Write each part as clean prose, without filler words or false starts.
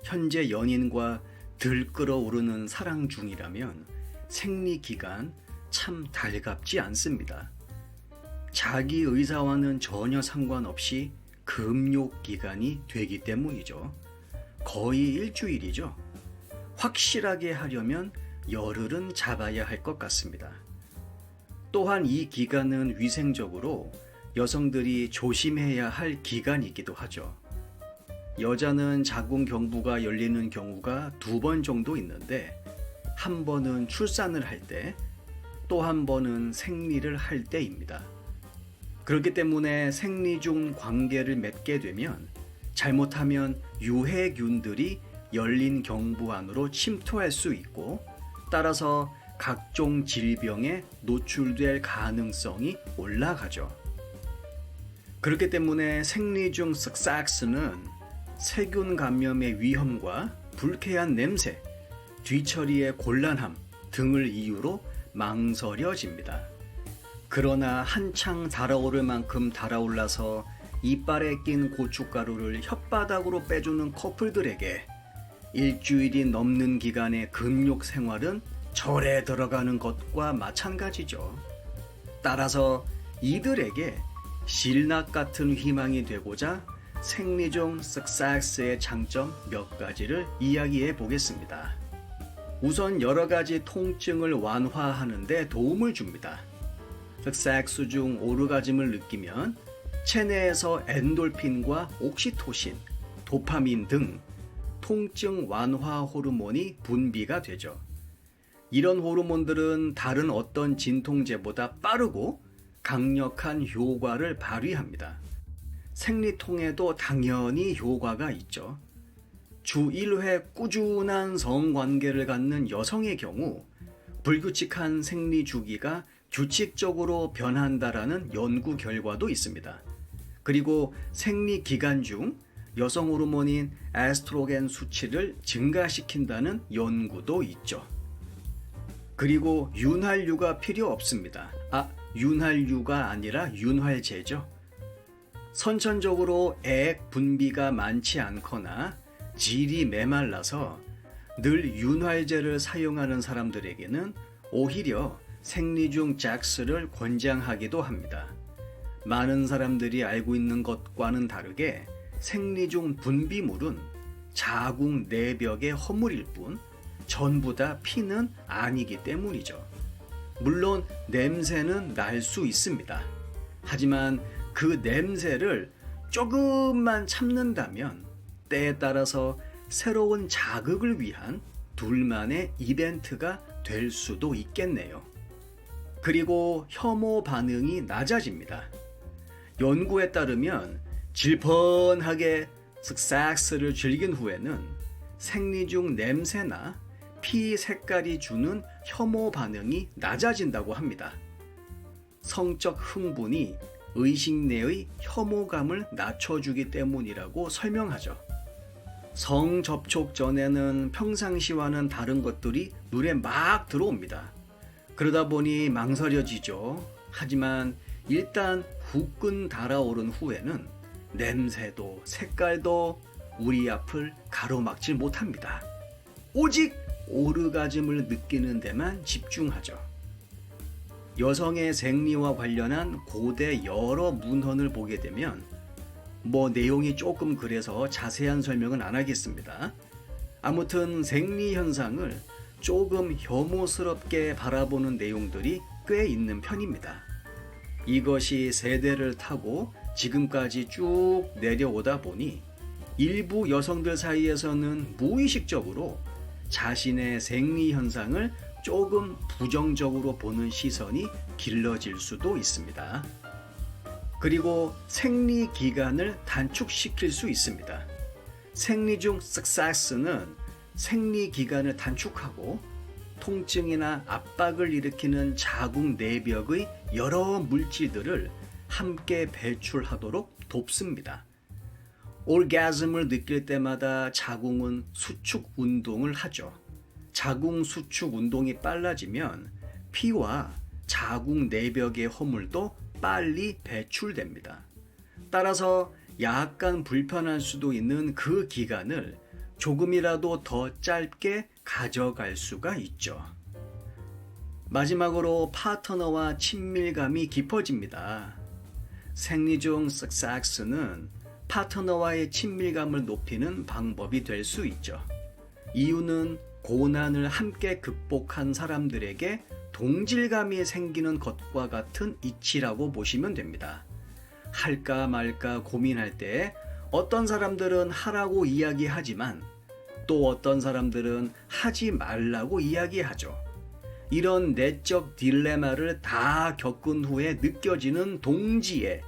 현재 연인과 들끓어오르는 사랑 중이라면 생리기간 참 달갑지 않습니다. 자기 의사와는 전혀 상관없이 금욕기간이 되기 때문이죠. 거의 일주일이죠. 확실하게 하려면 열흘은 잡아야 할 것 같습니다. 또한 이 기간은 위생적으로 여성들이 조심해야 할 기간이기도 하죠. 여자는 자궁경부가 열리는 경우가 2번 정도 있는데, 한 번은 출산을 할 때, 또 한 번은 생리를 할 때입니다. 그렇기 때문에 생리 중 관계를 맺게 되면 잘못하면 유해균들이 열린 경부 안으로 침투할 수 있고, 따라서 각종 질병에 노출될 가능성이 올라가죠. 그렇기 때문에 생리 중 섹스는 세균 감염의 위험과 불쾌한 냄새, 뒤처리의 곤란함 등을 이유로 망설여집니다. 그러나 한창 달아오를 만큼 달아올라서 이빨에 낀 고춧가루를 혓바닥으로 빼주는 커플들에게 일주일이 넘는 기간의 금욕 생활은 절에 들어가는 것과 마찬가지죠. 따라서 이들에게 실낱 같은 희망이 되고자 생리 중 섹스의 장점 몇 가지를 이야기해 보겠습니다. 우선 여러 가지 통증을 완화하는 데 도움을 줍니다. 섹스 중 오르가즘을 느끼면 체내에서 엔돌핀과 옥시토신, 도파민 등 통증 완화 호르몬이 분비가 되죠. 이런 호르몬들은 다른 어떤 진통제보다 빠르고 강력한 효과를 발휘합니다. 생리통에도 당연히 효과가 있죠. 주 1회 꾸준한 성관계를 갖는 여성의 경우 불규칙한 생리 주기가 규칙적으로 변한다라는 연구 결과도 있습니다. 그리고 생리 기간 중 여성 호르몬인 에스트로겐 수치를 증가시킨다는 연구도 있죠. 그리고 윤활유가 필요 없습니다. 윤활유가 아니라 윤활제죠. 선천적으로 액 분비가 많지 않거나 질이 메말라서 늘 윤활제를 사용하는 사람들에게는 오히려 생리 중 잭스를 권장하기도 합니다. 많은 사람들이 알고 있는 것과는 다르게 생리 중 분비물은 자궁 내벽의 허물일 뿐 전부 다 피는 아니기 때문이죠. 물론 냄새는 날 수 있습니다. 하지만 그 냄새를 조금만 참는다면 때에 따라서 새로운 자극을 위한 둘만의 이벤트가 될 수도 있겠네요. 그리고 혐오 반응이 낮아집니다. 연구에 따르면 질펀하게 섹스를 즐긴 후에는 생리 중 냄새나 피 색깔이 주는 혐오 반응이 낮아진다고 합니다. 성적 흥분이 의식 내의 혐오감을 낮춰주기 때문이라고 설명하죠. 성접촉 전에는 평상시와는 다른 것들이 눈에 막 들어옵니다. 그러다 보니 망설여지죠. 하지만 일단 후끈 달아오른 후에는 냄새도 색깔도 우리 앞을 가로막질 못합니다. 오직 오르가즘을 느끼는 데만 집중하죠. 여성의 생리와 관련한 고대 여러 문헌을 보게 되면 내용이 조금 그래서 자세한 설명은 안 하겠습니다. 아무튼 생리 현상을 조금 혐오스럽게 바라보는 내용들이 꽤 있는 편입니다. 이것이 세대를 타고 지금까지 쭉 내려오다 보니 일부 여성들 사이에서는 무의식적으로 자신의 생리 현상을 조금 부정적으로 보는 시선이 길러질 수도 있습니다. 그리고 생리 기간을 단축시킬 수 있습니다. 생리 중 섹스는 생리 기간을 단축하고 통증이나 압박을 일으키는 자궁 내벽의 여러 물질들을 함께 배출하도록 돕습니다. 올가즘을 느낄 때마다 자궁은 수축 운동을 하죠. 자궁 수축 운동이 빨라지면 피와 자궁 내벽의 허물도 빨리 배출됩니다. 따라서 약간 불편할 수도 있는 그 기간을 조금이라도 더 짧게 가져갈 수가 있죠. 마지막으로 파트너와 친밀감이 깊어집니다. 생리중 섹스는 파트너와의 친밀감을 높이는 방법이 될 수 있죠. 이유는 고난을 함께 극복한 사람들에게 동질감이 생기는 것과 같은 이치라고 보시면 됩니다. 할까 말까 고민할 때 어떤 사람들은 하라고 이야기하지만 또 어떤 사람들은 하지 말라고 이야기하죠. 이런 내적 딜레마를 다 겪은 후에 느껴지는 동지애.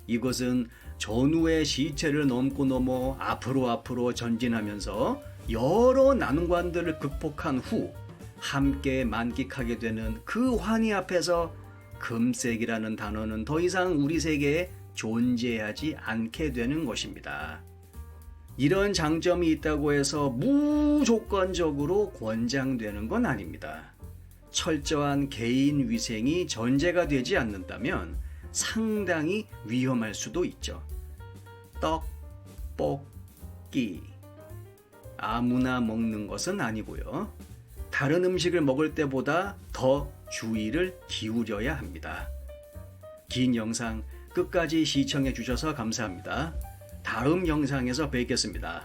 이것은 전후의 시체를 넘어 앞으로 전진하면서 여러 난관들을 극복한 후 함께 만끽하게 되는 그 환희 앞에서 금색이라는 단어는 더 이상 우리 세계에 존재하지 않게 되는 것입니다. 이런 장점이 있다고 해서 무조건적으로 권장되는 건 아닙니다. 철저한 개인 위생이 전제가 되지 않는다면 상당히 위험할 수도 있죠. 떡볶이. 아무나 먹는 것은 아니고요. 다른 음식을 먹을 때보다 더 주의를 기울여야 합니다. 긴 영상 끝까지 시청해 주셔서 감사합니다. 다음 영상에서 뵙겠습니다.